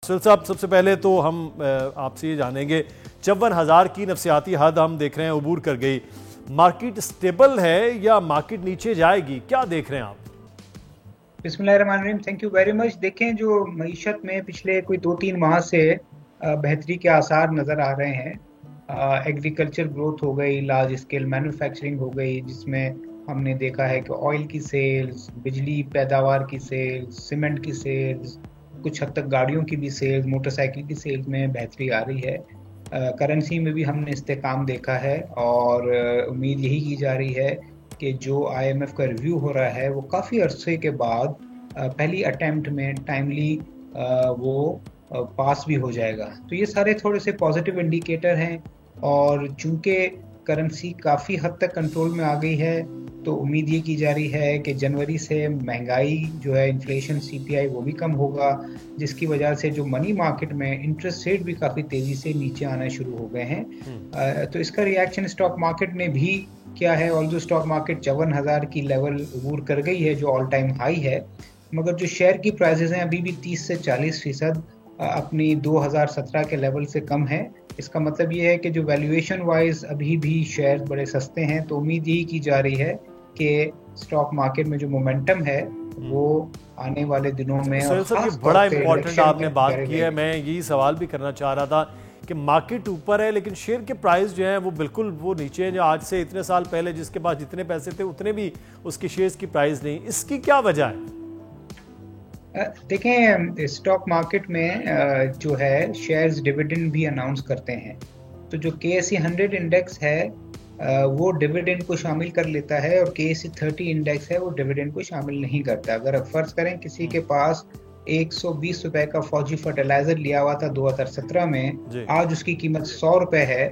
सुल साहब, सबसे पहले तो हम आपसे ये जानेंगे 54,000 की नफसियाती हद हम देख रहे हैं अबूर कर गई। मार्केट स्टेबल है या मार्केट नीचे जाएगी, क्या देख रहे हैं आप? बिस्मिल्लाहिर्रहमानिर्रहीम। Thank you very much. देखें, जो मईशत में पिछले कोई 2-3 माह से बेहतरी के आसार नज़र आ रहे हैं। एग्रीकल्चर ग्रोथ हो गई, लार्ज स्केल मैन्युफैक्चरिंग हो गई, जिसमें हमने देखा है कि ऑयल की सेल्स, बिजली पैदावार की सेल्स, सीमेंट की सेल्स, कुछ हद तक गाड़ियों की भी सेल्स, मोटरसाइकिल की सेल्स में बेहतरी आ रही है। करेंसी में भी हमने इस्तेकाम देखा है और उम्मीद यही की जा रही है कि जो आईएमएफ का रिव्यू हो रहा है वो काफ़ी अरसे के बाद पहली अटेम्प्ट में टाइमली वो पास भी हो जाएगा। तो ये सारे थोड़े से पॉजिटिव इंडिकेटर हैं और चूंकि करेंसी काफ़ी हद तक कंट्रोल में आ गई है, तो उम्मीद ये की जा रही है कि जनवरी से महंगाई जो है, इन्फ्लेशन सीपीआई, वो भी कम होगा, जिसकी वजह से जो मनी मार्केट में इंटरेस्ट रेट भी काफ़ी तेज़ी से नीचे आना शुरू हो गए हैं। तो इसका रिएक्शन स्टॉक मार्केट ने भी क्या है। ऑल्दो स्टॉक मार्केट 54,000 की लेवल अबूर कर गई है, जो ऑल टाइम हाई है, मगर जो शेयर की प्राइसेस हैं अभी भी 30 से 40% अपनी 2017 के लेवल से कम है। इसका मतलब ये है कि जो वैल्यूएशन वाइज अभी भी शेयर बड़े सस्ते हैं। तो उम्मीद यही की जा रही है कि स्टॉक मार्केट में जो मोमेंटम है वो आने वाले दिनों में, और सुहेल साहब, ये खास तौर बड़ा पे इंपॉर्टेंट इलेक्शन आपने के बात पहले की है। मैं यही सवाल भी करना चाह रहा था कि मार्केट ऊपर है लेकिन शेयर के प्राइस जो है वो बिल्कुल वो नीचे है। जो आज से इतने साल पहले जिसके पास जितने पैसे थे उतने भी उसकी शेयर्स की प्राइस नहीं, इसकी क्या वजह है? देखें, स्टॉक मार्केट में जो है शेयर्स डिविडेंड भी अनाउंस करते हैं। तो जो KSE 100 इंडेक्स है वो डिविडेंड को शामिल कर लेता है, और KSE 30 इंडेक्स है वो डिविडेंड को शामिल नहीं करता। अगर आप फर्ज करें किसी के पास 120 रुपए का फौजी फर्टिलाइजर लिया हुआ था 2017 में, जी, आज उसकी कीमत 100 रुपए है,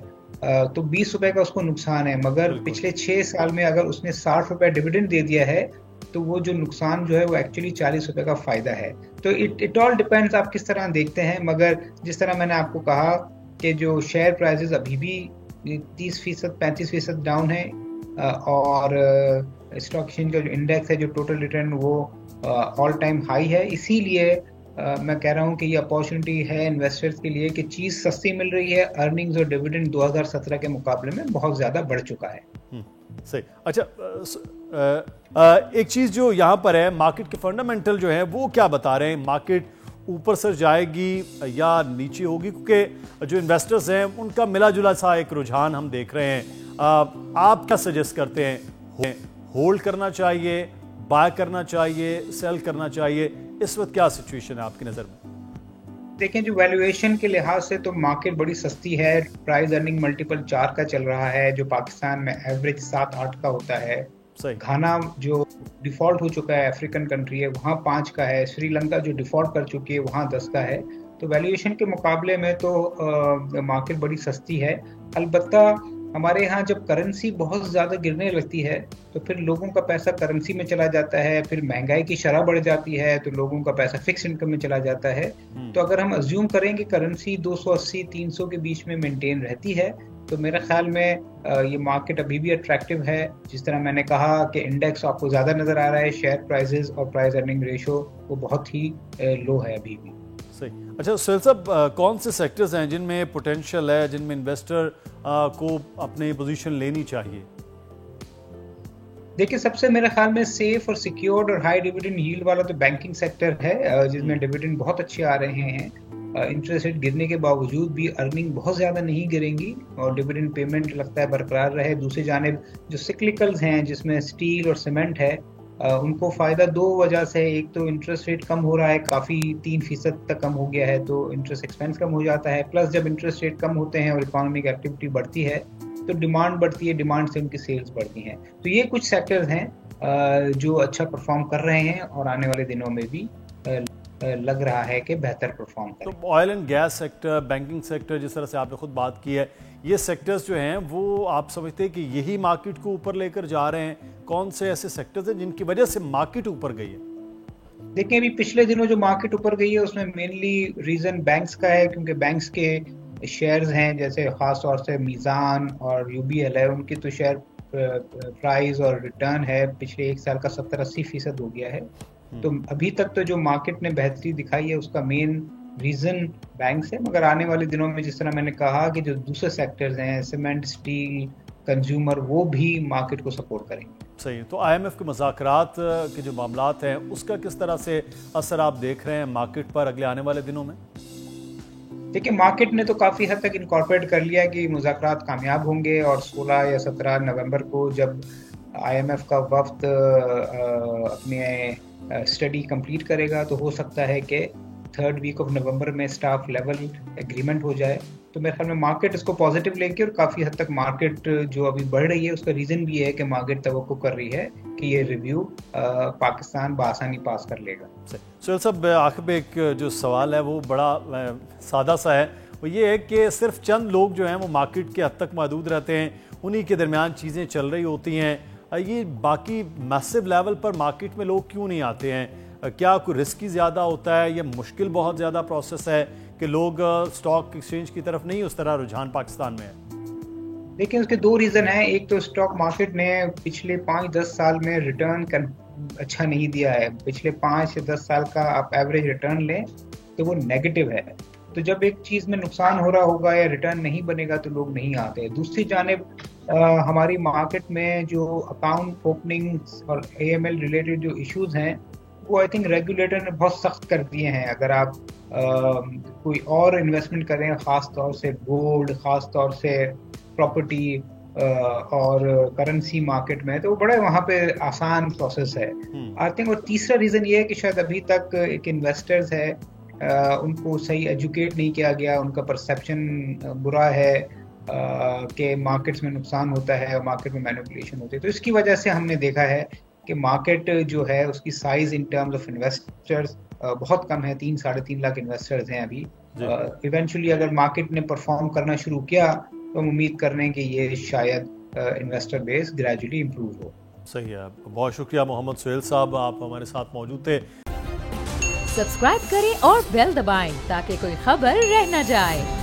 तो 20 रुपए का उसको नुकसान है। मगर बिल्कुल। पिछले 6 साल में अगर उसने 60 रुपए डिविडेंड दे दिया है, तो वो जो नुकसान जो है वो एक्चुअली 40 रुपए का फायदा है। तो इट ऑल डिपेंड्स आप किस तरह देखते हैं। मगर जिस तरह मैंने आपको कहा कि जो शेयर प्राइसेस अभी भी 30% 35% डाउन है, और स्टॉक एक्सचेंज का जो इंडेक्स है, जो टोटल रिटर्न, वो ऑल टाइम हाई है। इसीलिए मैं कह रहा हूँ कि ये अपॉर्चुनिटी है इन्वेस्टर्स के लिए कि चीज़ सस्ती मिल रही है। अर्निंग्स और डिविडेंड 2017 के मुकाबले में बहुत ज़्यादा बढ़ चुका है। सही। अच्छा, एक चीज़ जो यहाँ पर है, मार्केट के फंडामेंटल जो है वो क्या बता रहे हैं? मार्केट ऊपर सर जाएगी या नीचे होगी? क्योंकि जो इन्वेस्टर्स हैं उनका मिला जुला सा एक रुझान हम देख रहे हैं। आप क्या सजेस्ट करते हैं? होल्ड करना चाहिए, बाय करना चाहिए, सेल करना चाहिए? इस वक्त क्या सिचुएशन है आपकी नज़र में? देखें, जो वैल्यूएशन के लिहाज से तो मार्केट बड़ी सस्ती है। प्राइस अर्निंग मल्टीपल 4 का चल रहा है, जो पाकिस्तान में एवरेज 7-8 का होता है। सही। घाना जो डिफॉल्ट हो चुका है, अफ्रीकन कंट्री है, वहाँ 5 का है। श्रीलंका जो डिफॉल्ट कर चुकी है वहाँ 10 का है। तो वैल्यूएशन के मुकाबले में तो मार्केट बड़ी सस्ती है। अलबत्ता हमारे यहाँ जब करेंसी बहुत ज़्यादा गिरने लगती है, तो फिर लोगों का पैसा करेंसी में चला जाता है, फिर महंगाई की शरह बढ़ जाती है, तो लोगों का पैसा फिक्स इनकम में चला जाता है। तो अगर हम अज्यूम करें कि करेंसी 280-300 के बीच में मेंटेन रहती है, तो मेरे ख्याल में ये मार्केट अभी भी अट्रैक्टिव है। जिस तरह मैंने कहा कि इंडेक्स आपको ज़्यादा नज़र आ रहा है, शेयर प्राइसेस और प्राइस अर्निंग रेशो वो बहुत ही लो है अभी भी। सही। अच्छा सुहेल साहब, कौन से सेक्टर्स हैं जिनमें पोटेंशियल है, जिनमें इन्वेस्टर को अपनी पोजीशन लेनी चाहिए? देखिए, सबसे मेरे ख्याल में सेफ और सिक्योर्ड और हाई डिविडेंड यील्ड वाला तो बैंकिंग सेक्टर है, जिसमें डिविडेंड बहुत अच्छे आ रहे हैं। इंटरेस्ट रेट गिरने के बावजूद भी अर्निंग बहुत ज़्यादा नहीं गिरेंगी और डिविडेंड पेमेंट लगता है बरकरार रहे। दूसरी जानिब जो सिक्लिकल्स हैं, जिसमें स्टील और सीमेंट है, उनको फ़ायदा दो वजह से है। एक तो इंटरेस्ट रेट कम हो रहा है, काफ़ी 3% तक कम हो गया है, तो इंटरेस्ट एक्सपेंस कम हो जाता है। प्लस जब इंटरेस्ट रेट कम होते हैं और इकोनॉमिक एक्टिविटी बढ़ती है तो डिमांड बढ़ती है, डिमांड से उनकी सेल्स बढ़ती हैं। तो ये कुछ सेक्टर्स हैं जो अच्छा परफॉर्म कर रहे हैं और आने वाले दिनों में भी लग रहा है कि बेहतर परफॉर्म तो करें। Oil and gas sector, banking sector, जिस तरह से आपने खुद बात की है, ये सेक्टर्स जो हैं वो आप समझते हैं कि यही मार्केट को ऊपर लेकर जा रहे हैं? कौन से ऐसे सेक्टर्स हैं जिनकी वजह से मार्केट ऊपर गई है? देखिए, अभी पिछले दिनों जो मार्केट ऊपर गई है उसमें मेनली रीजन बैंक्स का है, क्योंकि बैंक्स के शेयर्स हैं, जैसे खास तौर से मीज़ान और UBL है, उनकी तो शेयर प्राइस और रिटर्न है पिछले एक साल का 70-80% हो गया है। तो अभी तक तो जो मार्केट ने बेहतरी दिखाई है उसका मेन रीजन बैंक्स है, मगर आने वाले दिनों में जिस तरह मैंने कहा कि जो दूसरे सेक्टर्स हैं, सीमेंट, स्टील, कंज्यूमर, वो भी मार्केट को सपोर्ट करेंगे। सही। तो IMF के मुज़ाकरात के जो मामलात हैं उसका किस तरह से असर आप देख रहे हैं मार्केट पर अगले आने वाले दिनों में? देखिए, मार्केट ने तो काफ़ी हद तक इनकॉर्पोरेट कर लिया कि मुज़ाकरात कामयाब होंगे, और 16 या 17 नवंबर को जब IMF का वफ्द अपने स्टडी कंप्लीट करेगा तो हो सकता है कि 3rd वीक ऑफ नवंबर में स्टाफ लेवल एग्रीमेंट हो जाए। तो मेरे ख्याल में मार्केट इसको पॉजिटिव लेके, और काफ़ी हद तक मार्केट जो अभी बढ़ रही है उसका रीज़न भी है कि मार्केट तवक्को कर रही है कि ये रिव्यू पाकिस्तान बआसानी पास कर लेगा। सुहेल साहब, आखिर में एक जो सवाल है वो बड़ा सादा सा है, वो ये है कि सिर्फ चंद लोग जो हैं वो मार्केट के हद तक महदूद रहते हैं, उन्हीं के दरमियान चीज़ें चल रही होती हैं। ये बाकी मैसिव लेवल पर मार्केट में लोग क्यों नहीं आते हैं? क्या कोई रिस्की ज़्यादा होता है या मुश्किल बहुत ज़्यादा प्रोसेस है कि लोग स्टॉक एक्सचेंज की तरफ नहीं उस तरह रुझान पाकिस्तान में है? देखिए, उसके 2 रीज़न हैं। एक तो स्टॉक मार्केट ने पिछले 5-10 साल में रिटर्न अच्छा नहीं दिया है। पिछले 5 या 10 साल का आप एवरेज रिटर्न लें तो वो नेगेटिव है। तो जब एक चीज़ में नुकसान हो रहा होगा या रिटर्न नहीं बनेगा तो लोग नहीं आते। दूसरी जानिब हमारी मार्केट में जो अकाउंट ओपनिंग्स और AML रिलेटेड जो इश्यूज हैं, वो आई थिंक रेगुलेटर ने बहुत सख्त कर दिए हैं। अगर आप कोई और इन्वेस्टमेंट करें, ख़ास तौर से गोल्ड, ख़ास तौर से प्रॉपर्टी और करेंसी मार्केट में, तो वो बड़ा वहाँ पे आसान प्रोसेस है आई थिंक। और तीसरा रीज़न ये है कि शायद अभी तक एक इन्वेस्टर्स है, उनको सही एजुकेट नहीं किया गया, उनका परसेप्शन बुरा है कि मार्केट्स में नुकसान होता है और मार्केट में मैनिपुलेशन होती है। तो इसकी वजह से हमने देखा है कि मार्केट जो है उसकी size in terms of investors बहुत कम है। 3-3.5 लाख इन्वेस्टर्स हैं अभी। इवेंचुअली अगर मार्केट ने परफॉर्म करना शुरू किया तो हम उम्मीद कर रहे हैं कि ये शायद इन्वेस्टर बेस ग्रेजुअली इम्प्रूव हो। सही है। बहुत शुक्रिया मोहम्मद सुहेल साहब, आप हमारे साथ मौजूद थे। सब्सक्राइब करें और बेल दबाएं ताकि कोई खबर रह न जाए।